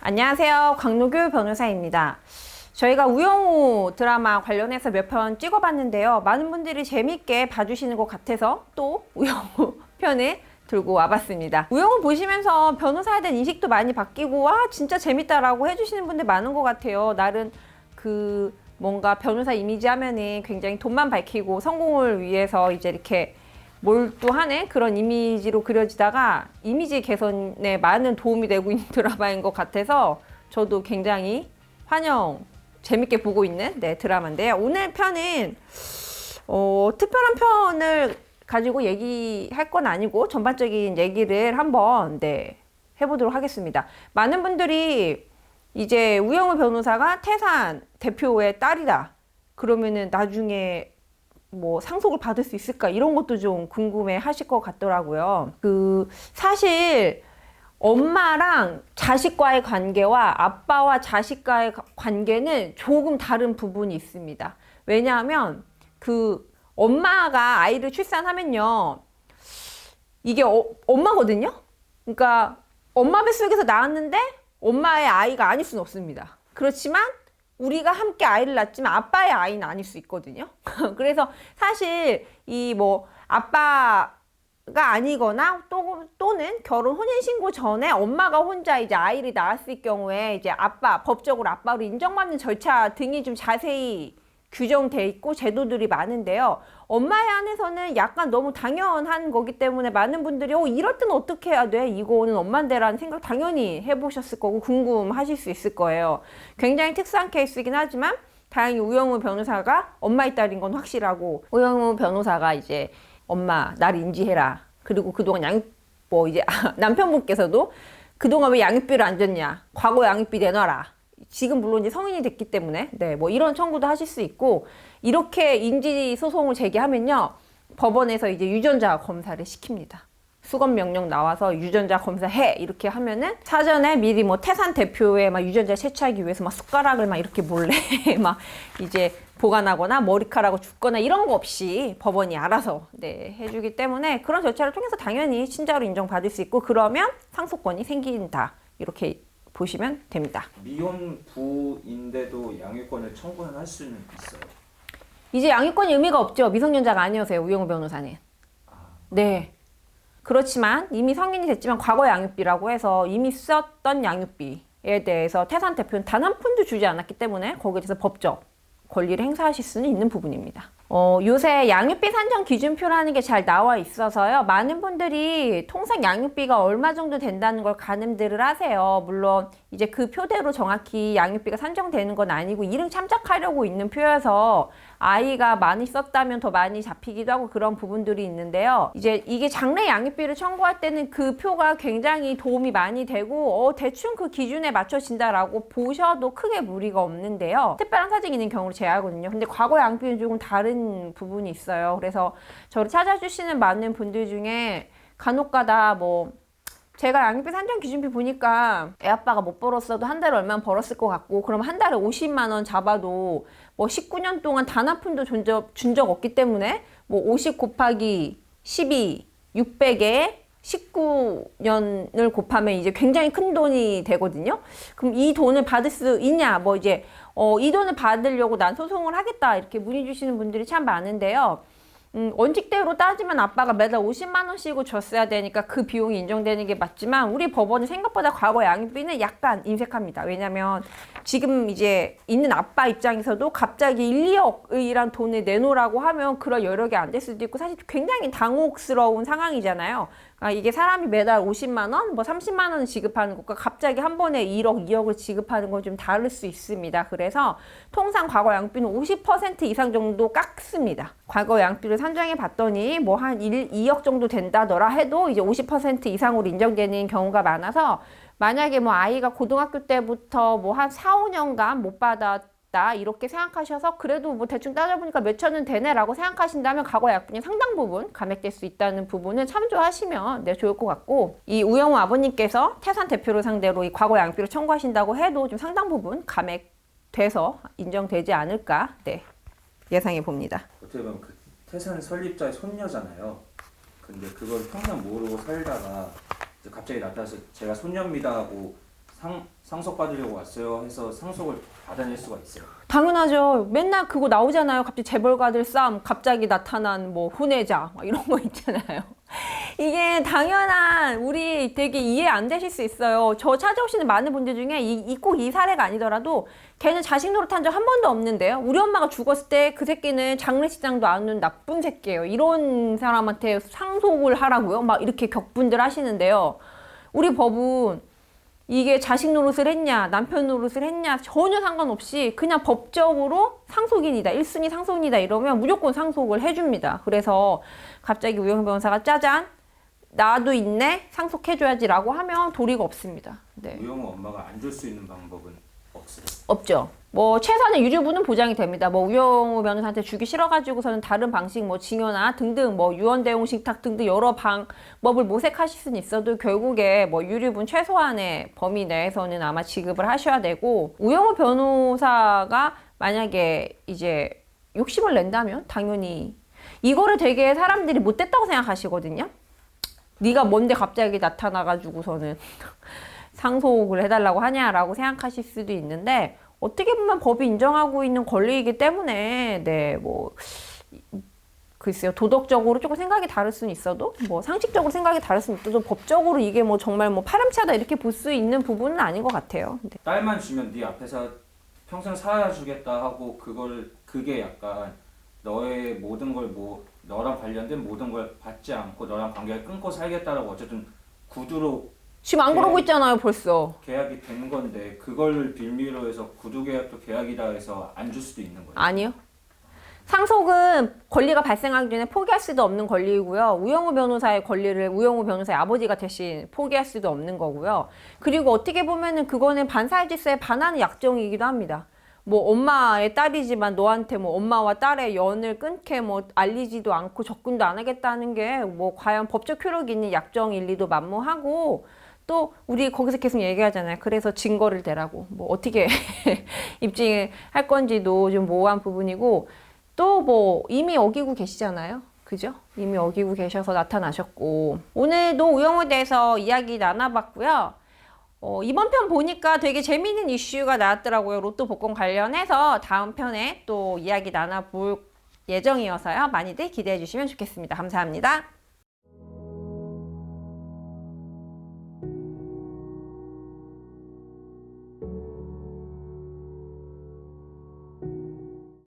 안녕하세요. 광노규 변호사입니다. 저희가 우영우 드라마 관련해서 몇 편 찍어봤는데요. 많은 분들이 재밌게 봐주시는 것 같아서 또 우영우 편을 들고 와봤습니다. 우영우 보시면서 변호사에 대한 인식도 많이 바뀌고 와 진짜 재밌다라고 해주시는 분들 많은 것 같아요. 나름 뭔가 변호사 이미지 하면은 굉장히 돈만 밝히고 성공을 위해서 이제 이렇게 몰두하는 그런 이미지로 그려지다가 이미지 개선에 많은 도움이 되고 있는 드라마인 것 같아서 저도 굉장히 재밌게 보고 있는 드라마인데요. 오늘 편은 특별한 편을 가지고 얘기할 건 아니고 전반적인 얘기를 한번 해보도록 하겠습니다. 많은 분들이 이제 우영우 변호사가 태산 대표의 딸이다. 그러면은 나중에 뭐 상속을 받을 수 있을까 이런 것도 좀 궁금해 하실 것 같더라고요. 사실 엄마랑 자식과의 관계와 아빠와 자식과의 관계는 조금 다른 부분이 있습니다. 왜냐하면 엄마가 아이를 출산하면요 이게 엄마거든요. 그러니까 엄마 뱃속에서 나왔는데 엄마의 아이가 아닐 수는 없습니다. 그렇지만 우리가 함께 아이를 낳지만 아빠의 아이는 아닐 수 있거든요. 그래서 사실 아빠가 아니거나 또는 결혼 혼인신고 전에 엄마가 혼자 이제 아이를 낳았을 경우에 이제 법적으로 아빠로 인정받는 절차 등이 좀 자세히 규정돼 있고 제도들이 많은데요. 엄마에 한해서는 약간 너무 당연한 거기 때문에 많은 분들이 이럴 때는 어떻게 해야 돼? 이거는 엄마인데라는 생각 당연히 해보셨을 거고 궁금하실 수 있을 거예요. 굉장히 특수한 케이스이긴 하지만 다행히 우영우 변호사가 엄마의 딸인 건 확실하고 우영우 변호사가 이제 엄마 날 인지해라. 그리고 그동안 남편분께서도 그동안 왜 양육비를 안 줬냐? 과거 양육비 내놔라. 지금 물론 이제 성인이 됐기 때문에 이런 청구도 하실 수 있고 이렇게 인지 소송을 제기하면요 법원에서 이제 유전자 검사를 시킵니다. 수검 명령 나와서 유전자 검사해 이렇게 하면은 사전에 미리 태산 대표의 유전자 채취하기 위해서 숟가락을 이렇게 몰래 이제 보관하거나 머리카락을 줍거나 이런 거 없이 법원이 알아서 해주기 때문에 그런 절차를 통해서 당연히 친자로 인정받을 수 있고 그러면 상속권이 생긴다 이렇게 보시면 됩니다. 미혼 부인데도 양육권을 청구는 할 수는 있어요? 이제 양육권이 의미가 없죠. 미성년자가 아니어서요. 우영우 변호사는. 네. 그렇지만 이미 성인이 됐지만 과거 양육비라고 해서 이미 썼던 양육비에 대해서 태산 대표는 단 한 푼도 주지 않았기 때문에 거기에 대해서 법적 권리를 행사하실 수는 있는 부분입니다. 요새 양육비 산정 기준표라는 게 잘 나와 있어서요. 많은 분들이 통상 양육비가 얼마 정도 된다는 걸 가늠들을 하세요. 물론 이제 그 표대로 정확히 양육비가 산정되는 건 아니고 일응 참작하려고 있는 표여서 아이가 많이 썼다면 더 많이 잡히기도 하고 그런 부분들이 있는데요. 이제 이게 장래 양육비를 청구할 때는 그 표가 굉장히 도움이 많이 되고 대충 그 기준에 맞춰진다라고 보셔도 크게 무리가 없는데요. 특별한 사정이 있는 경우를 제외하거든요. 근데 과거 양육비는 조금 다른 부분이 있어요. 그래서 저를 찾아주시는 많은 분들 중에 간혹가다 제가 양육비 산정 기준표 보니까 애 아빠가 못 벌었어도 한 달에 얼마 벌었을 것 같고 그럼 한 달에 50만 원 잡아도 19년 동안 단 한 푼도 준 적 없기 때문에 50 곱하기 12 600에 19년을 곱하면 이제 굉장히 큰 돈이 되거든요. 그럼 이 돈을 받을 수 있냐? 이 돈을 받으려고 난 소송을 하겠다 이렇게 문의 주시는 분들이 참 많은데요. 원칙대로 따지면 아빠가 매달 50만 원씩을 줬어야 되니까 그 비용이 인정되는 게 맞지만 우리 법원이 생각보다 과거 양육비는 약간 인색합니다. 왜냐면 지금 이제 있는 아빠 입장에서도 갑자기 1, 2억이란 돈을 내놓으라고 하면 그럴 여력이 안 될 수도 있고 사실 굉장히 당혹스러운 상황이잖아요. 이게 사람이 매달 50만 원, 30만 원을 지급하는 것과 갑자기 한 번에 1억, 2억을 지급하는 건 좀 다를 수 있습니다. 그래서 통상 과거 양육비는 50% 이상 정도 깎습니다. 과거 양육비를 산정해 봤더니 한 2억 정도 된다더라 해도 이제 50% 이상으로 인정되는 경우가 많아서 만약에 아이가 고등학교 때부터 한 4, 5년간 못 받았다 이렇게 생각하셔서 그래도 대충 따져보니까 몇천 원 되네라고 생각하신다면 과거 양육비는 상당 부분 감액될 수 있다는 부분을 참조하시면 좋을 것 같고 이 우영우 아버님께서 태산 대표를 상대로 이 과거 양육비를 청구하신다고 해도 좀 상당 부분 감액돼서 인정되지 않을까 예상해 봅니다. 어떻게 보면 태산 설립자의 손녀잖아요. 근데 그걸 평생 모르고 살다가 갑자기 나타나서 제가 손녀입니다 하고 상속받으려고 왔어요 해서 상속을 받아낼 수가 있어요? 당연하죠. 맨날 그거 나오잖아요. 갑자기 재벌가들 싸움, 갑자기 나타난 뭐 혼외자 막 이런 거 있잖아요. 이게 당연한, 우리 되게 이해 안 되실 수 있어요. 저 찾아오시는 많은 분들 중에 꼭 이 사례가 아니더라도 걔는 자식 노릇한 적 한 번도 없는데요. 우리 엄마가 죽었을 때 그 새끼는 장례식장도 안 오는 나쁜 새끼예요. 이런 사람한테 상속을 하라고요? 막 이렇게 격분들 하시는데요. 우리 법은 이게 자식 노릇을 했냐, 남편 노릇을 했냐, 전혀 상관없이 그냥 법적으로 상속인이다, 1순위 상속인이다 이러면 무조건 상속을 해줍니다. 그래서 갑자기 우영우 변호사가 짜잔, 나도 있네, 상속해줘야지 라고 하면 도리가 없습니다. 네. 우영우 엄마가 안 줄 수 있는 방법은 없어요? 없죠. 뭐 최소한의 유류분은 보장이 됩니다. 뭐 우영우 변호사한테 주기 싫어가지고서는 다른 방식, 뭐 징여나 등등, 뭐 유언대용 신탁 등등 여러 방법을 모색하실 수는 있어도 결국에 뭐 유류분 최소한의 범위 내에서는 아마 지급을 하셔야 되고, 우영우 변호사가 만약에 이제 욕심을 낸다면 당연히 이거를 되게 사람들이 못됐다고 생각하시거든요. 네가 뭔데 갑자기 나타나가지고서는 상속을 해달라고 하냐라고 생각하실 수도 있는데, 어떻게 보면 법이 인정하고 있는 권리이기 때문에, 네, 뭐, 글쎄요, 도덕적으로 조금 생각이 다를 수는 있어도, 뭐, 상식적으로 생각이 다를 수는 있어도, 법적으로 이게 뭐 정말 뭐 파렴치하다 이렇게 볼 수 있는 부분은 아닌 것 같아요. 네. 딸만 주면 네 앞에서 평생 살아주겠다 하고 그게 약간 너의 모든 걸 뭐 너랑 관련된 모든 걸 받지 않고 너랑 관계를 끊고 살겠다라고 어쨌든 구두로 지금 안 그러고 있잖아요, 벌써. 계약이 된 건데 그걸 빌미로 해서 구두 계약도 계약이다 해서 안 줄 수도 있는 거예요? 아니요. 상속은 권리가 발생하기 전에 포기할 수도 없는 권리이고요. 우영우 변호사의 권리를 우영우 변호사의 아버지가 대신 포기할 수도 없는 거고요. 그리고 어떻게 보면은 그거는 반사회질서에 반하는 약정이기도 합니다. 뭐 엄마의 딸이지만 너한테 뭐 엄마와 딸의 연을 끊게 뭐 알리지도 않고 접근도 안 하겠다는 게 뭐 과연 법적 효력이 있는 약정일리도 만무하고, 또 우리 거기서 계속 얘기하잖아요. 그래서 증거를 대라고 뭐 어떻게 입증할 건지도 좀 모호한 부분이고, 또 뭐 이미 어기고 계시잖아요. 그죠? 이미 어기고 계셔서 나타나셨고, 오늘도 우영우에 대해서 이야기 나눠봤고요. 이번 편 보니까 되게 재미있는 이슈가 나왔더라고요. 로또 복권 관련해서 다음 편에 또 이야기 나눠볼 예정이어서요. 많이들 기대해 주시면 좋겠습니다. 감사합니다.